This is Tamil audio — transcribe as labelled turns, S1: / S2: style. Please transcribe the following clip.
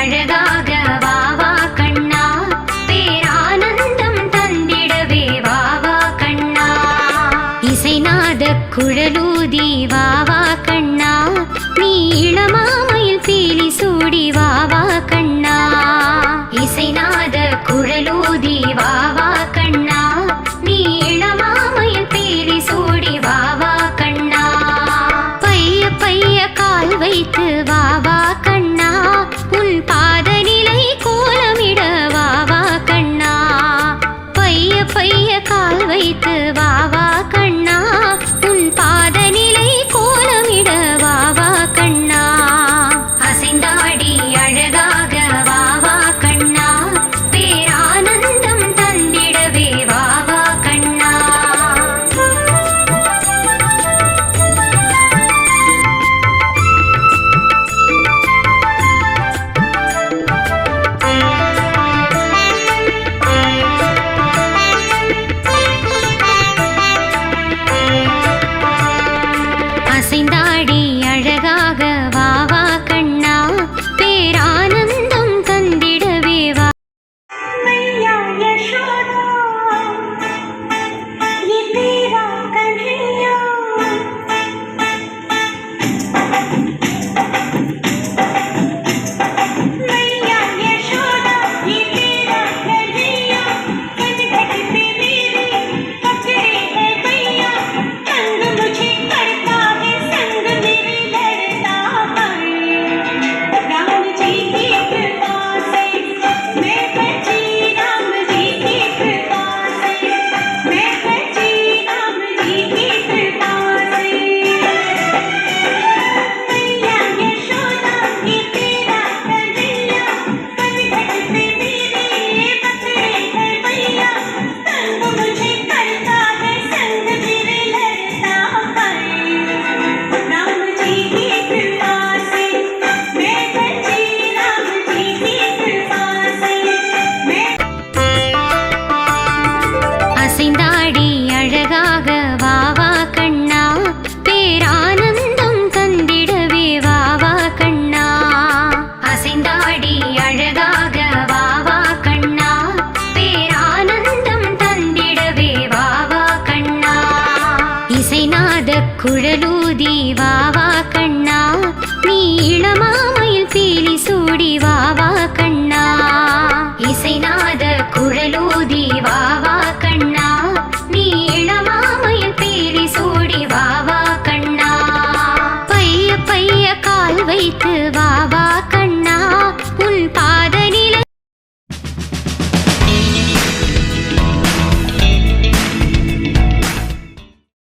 S1: அழகாக வா வா கண்ணா, பேரானந்தம் தந்திடவே வா வா கண்ணா. இசைநாத குழலூதி வா வா கண்ணா, நீ இளமாமையில் பீலி சூடி வா வா கண்ணா. இசைநாத குழலூதி வா வா கண்ணா, நீ இளமாமையில் பீலி சூடி வா வா கண்ணா. பைய பைய கால் வைத்து வா வா கண்ணா, உன் பாத நிலை கோலமிட வா வா கண்ணா. பைய பைய கால் வைத்து வா வா கண்ணா, உன் பாத நிலை கோலமிட வா வா கண்ணா. அசைந்தாடி அழகாக வா வா கண்ணா, பேரானந்தம் தந்திடவே வா வா கண்ணா. அசைந்தாடி அழகாக வா வா கண்ணா, பேரானந்தம் தந்திடவே வா.
S2: मैया यशोदा ये तेरा कन्हैया, मैया यशोदा ये तेरा कन्हैया, कटकट पे मेरे पकड़े है भैया, संग मुझे करता है संग मेरे लड़ता है। राम जी की कृपा से मैं बची, राम जी की कृपा से मैं बची, राम जी की कृपा से। मैया यशोदा ये तेरा कन्हैया, कटकट पे मेरे पकड़े है भैया, संग मुझे करता है संग मेरे लड़ता है। राम जी की कृपा से मैं बची, राम जी की कृपा से मैं।
S1: அசைந்தாடி அழகாக வா வா கண்ணா, பேரானந்தம் தந்திடவே வா வா கண்ணா. அசைந்தாடி அழகாக வா வா கண்ணா, பேரானந்தம் தந்திடவே வா வா கண்ணா. இசைநாத குழலூதி வா வா கண்ணா, நீ இளமாமையில் பீலி சூடி வா வா கண்ணா. இசைநாத குழலூதி வா வா கண்ணா, நீ இளமாமையில் பீலி சூடி வா வா கண்ணா. பைய பைய கால் வைத்து வா வா